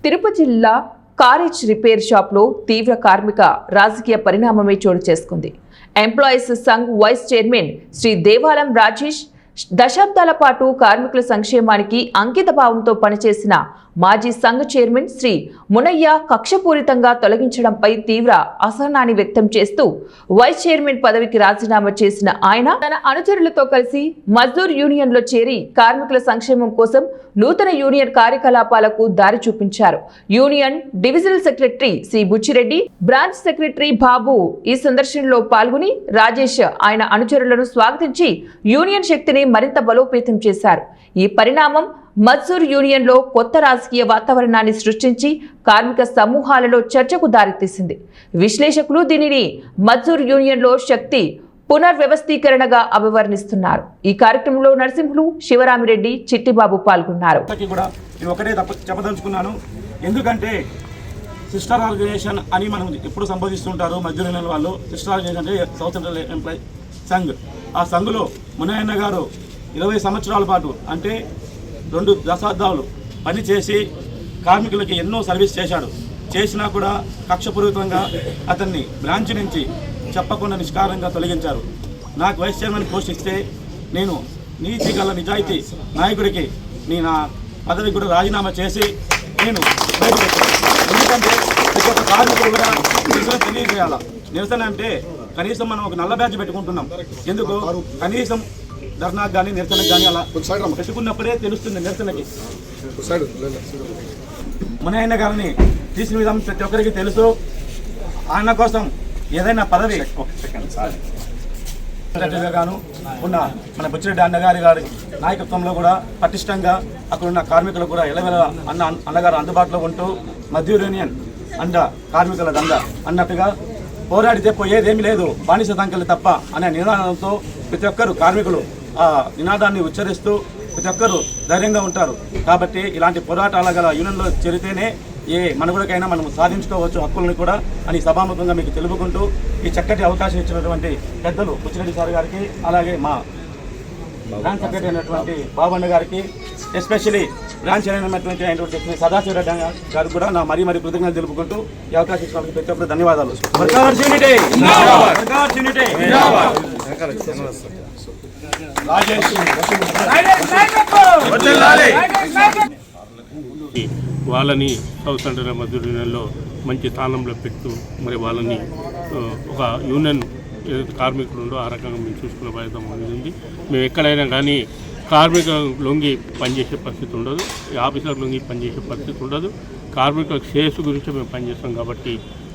తిరుపతి జిల్లా carriage repair షాప్లో తీవ్ర కార్మిక రాజకీయ పరిణామమే చోటు చేసుకుంది. Employees Sangh vice chairman Shri దేవాలం రాజేష్ దశాబ్దాల పాటు కార్మికుల సంక్షేమానికి అంకిత భావంతో పనిచేసిన మాజీ సంఘ చైర్మన్ శ్రీ మునయ్య కక్షపూరితంగా తొలగించడంపై తీవ్ర అసహనాన్ని వ్యక్తం చేస్తూ వైస్ చైర్మన్ పదవికి రాజీనామా చేసిన ఆయన తన అనుచరులతో కలిసి మజ్దూర్ యూనియన్లో చేరి కార్మికుల సంక్షేమం కోసం నూతన యూనియన్ కార్యకలాపాలకు దారి చూపించారు. Union divisional secretary C Buchireddy, branch secretary Babu ఈ సందర్శనలో పాల్గొని రాజేష్ ఆయన అనుచరులను స్వాగతించి యూనియన్ శక్తిని మరింత బలోపేతం చేశారు. ఈ పరిణామం మజ్దూర్ యూనియన్లో కొత్త రాజకీయ వాతావరణాన్ని సృష్టించి కార్మిక సమూహాలలో చర్చకు దారితీసింది. విశ్లేషకులు దీనిని మజ్దూర్ యూనియన్లో శక్తి పునర్వ్యవస్థీకరణగా అభివర్ణిస్తున్నారు. ఈ కార్యక్రమంలో నరసింహులు, శివరామిరెడ్డి, చిట్టిబాబు పాల్గొన్నారు. ఎందుకంటే సిస్టర్ ఆర్గనైజేషన్ అని మనం ఎప్పుడు సంబోధిస్తుంటారు. మజ్దూర్ యూనియన్ వాళ్ళు సిస్టర్ ఆర్గనైజేషన్ అంటే సౌత్ సెంట్రల్ ఎంప్లాయీ సంఘ్. ఆ సంఘ్లో మునయ్యన్న గారు 20 సంవత్సరాల పాటు అంటే 2 దశాబ్దాలు పనిచేసి కార్మికులకి ఎన్నో సర్వీస్ చేశాడు. చేసినా కూడా కక్షపూరితంగా అతన్ని బ్రాంచ్ నుంచి చెప్పకుండా నిష్కారంగా తొలగించారు. నాకు వైస్ చైర్మన్ పోస్ట్ ఇస్తే నేను నీతి గల నిజాయితీ నాయకుడికి నా పదవికి కూడా రాజీనామా చేసి నేను బయటకు వచ్చాను. ఎందుకంటే ప్రతి ఒక్క కార్మికులు కూడా నిరసన తెలియజేయాల. నిరసన అంటే కనీసం మనం ఒక నల్ల బ్యాడ్జ్ పెట్టుకుంటున్నాం. ఎందుకు కనీసం ధర్నాకు కానీ నిరసనకు కానీ అలా పెట్టుకున్నప్పుడే తెలుస్తుంది నిరసనకి. మునయ్య గారిని తీసిన విధానం ప్రతి ఒక్కరికి తెలుసు. ఆయన కోసం ఏదైనా పదవి గాను ఉన్న మన బుచ్చిరెడ్డి అన్నగారి నాయకత్వంలో కూడా పటిష్టంగా అక్కడున్న కార్మికులు కూడా ఎలవెల అన్నగారు అందుబాటులో ఉంటూ మజ్దూర్ యూనియన్ అండ కార్మికుల దండ అన్నట్టుగా పోరాడితే పోయేదేమీ లేదు, బానిస దంకలు తప్ప అనే నినాదంతో ప్రతి ఒక్కరు కార్మికులు ఆ నినాదాన్ని ఉచ్చరిస్తూ ప్రతి ఒక్కరు ధైర్యంగా ఉంటారు. కాబట్టి ఇలాంటి పోరాటాల గల యూనియన్లో చేరితేనే ఏ మనుగడకైనా మనం సాధించుకోవచ్చు హక్కులను కూడా అని సభాముఖంగా మీకు తెలుపుకుంటూ ఈ చక్కటి అవకాశం ఇచ్చినటువంటి పెద్దలు బుచ్చిరెడ్డి సార్ గారికి, అలాగే మా బ్రాంచ్ సెక్రటరీ అయినటువంటి బాబన్న గారికి, ఎస్పెషలీ బ్రాంచ్ అయినటువంటి సదాశివరెడ్డి గారికి కూడా నా మరీ కృతజ్ఞతలు తెలుపుకుంటూ ఈ అవకాశం ఇచ్చినందుకు ప్రతి ఒక్కరు ధన్యవాదాలు. వాళ్ళని సౌత్ సెంట్రల్ మజ్దూర్ యూనియన్లో మంచి స్థానంలో పెడుతూ మరి వాళ్ళని ఒక యూనియన్ ఏదైతే కార్మికులు ఉందో ఆ రకంగా మేము చూసుకునే బాధ్యత ఉంది. మేము ఎక్కడైనా కానీ కార్మికులకు లొంగి పనిచేసే పరిస్థితి ఉండదు, ఆఫీసర్లకు లొంగి పనిచేసే పరిస్థితి ఉండదు. కార్మికులకు శ్రేయస్సు గురించి మేము పనిచేస్తాం కాబట్టి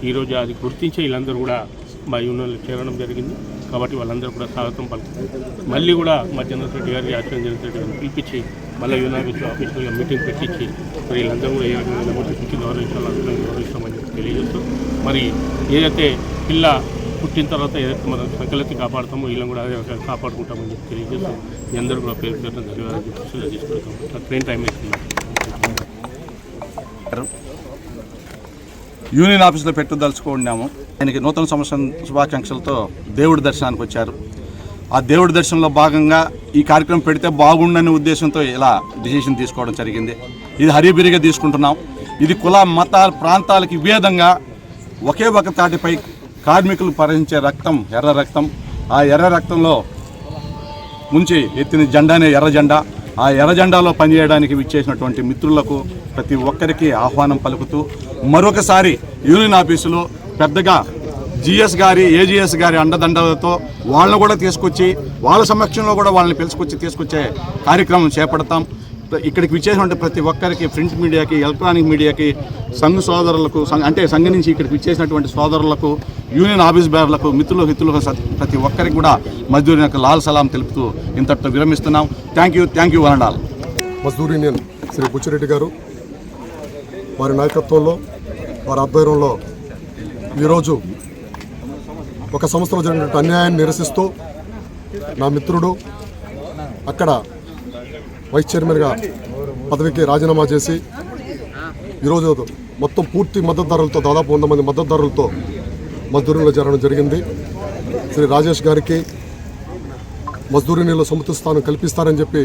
ఈరోజు అది గుర్తించే వీళ్ళందరూ కూడా మా యూనియన్లో చేరడం జరిగింది. కాబట్టి వాళ్ళందరూ కూడా స్వాగతం పలుకుతారు. మళ్ళీ కూడా మా జనరల్ సెక్రటరీ గారికి, అసిస్టెంట్ జనరల్ సెక్రటరీ గారిని పిలిపించి మళ్ళీ యూనియన్ ఆఫీసులో మీటింగ్ పెట్టించి మరి వీళ్ళందరూ కూడా ఏ రకంగా నమోదు గౌరవించాలో అందరం గౌరవిస్తామని తెలియజేస్తూ మరి ఏదైతే పిల్ల పుట్టిన తర్వాత ఏదైతే మనం సంకలెత్తి కాపాడుతామో వీళ్ళని కూడా అదే రకంగా కాపాడుకుంటామని చెప్పి తెలియజేస్తూ మీ అందరూ కూడా పేరు పేరున ధన్యవాదాలు చెప్పి తీసుకుంటాం. ట్రైన్ టైం అవుతుంది. యూనియన్ ఆఫీసులో పెట్టదలుచుకున్నాము. ఆయనకి నూతన సంవత్సరం శుభాకాంక్షలతో దేవుడి దర్శనానికి వచ్చారు. ఆ దేవుడి దర్శనంలో భాగంగా ఈ కార్యక్రమం పెడితే బాగుండనే ఉద్దేశంతో ఇలా డిసిషన్ తీసుకోవడం జరిగింది. ఇది హరిబిరిగా తీసుకుంటున్నాం. ఇది కుల మత ప్రాంతాలకి విభేదంగా ఒకే ఒక తాటిపై కార్మికులు ప్రవహించే రక్తం ఎర్ర రక్తం. ఆ ఎర్ర రక్తంలో ముంచి ఎత్తిన జెండానే ఎర్ర జెండా. ఆ ఎర్ర జెండాలో పనిచేయడానికి విచ్చేసినటువంటి మిత్రులకు ప్రతి ఒక్కరికి ఆహ్వానం పలుకుతూ మరొకసారి యూనియన్ ఆఫీసులో పెద్దగా జిఎస్ గారి, ఏజిఎస్ గారి అండదండలతో వాళ్ళని కూడా తీసుకొచ్చి వాళ్ళ సమక్షంలో కూడా వాళ్ళని తీసుకొచ్చే కార్యక్రమం చేపడతాం. ఇక్కడికి విచ్చేసినటువంటి ప్రతి ఒక్కరికి, ప్రింట్ మీడియాకి, ఎలక్ట్రానిక్ మీడియాకి, సంఘ సోదరులకు, అంటే సంఘం నుంచి ఇక్కడికి విచ్చేసినటువంటి సోదరులకు, యూనియన్ ఆఫీస్ బేర్లకు, మిత్రులు హితులకు ప్రతి ఒక్కరికి కూడా మజ్దూర్ యూనియన్ లాల్ సలాం తెలుపుతూ ఇంతటితో విరమిస్తున్నాం. థ్యాంక్ యూ వరండాల్. మజ్దూర్ యూనియన్ శ్రీ బుచ్చిరెడ్డి గారు వారి నాయకత్వంలో, వారి ఆధ్వర్యంలో ఈరోజు ఒక సంవత్సరం జరిగినటువంటి అన్యాయాన్ని నిరసిస్తూ నా మిత్రుడు అక్కడ వైస్ చైర్మన్గా పదవికి రాజీనామా చేసి ఈరోజు మొత్తం పూర్తి మద్దతుదారులతో, దాదాపు 100 మంది మద్దతుదారులతో మజ్దూరులో చేరడం జరిగింది. శ్రీ రాజేష్ గారికి మజ్దూర్ యూనియన్లో సముచిత స్థానం కల్పిస్తారని చెప్పి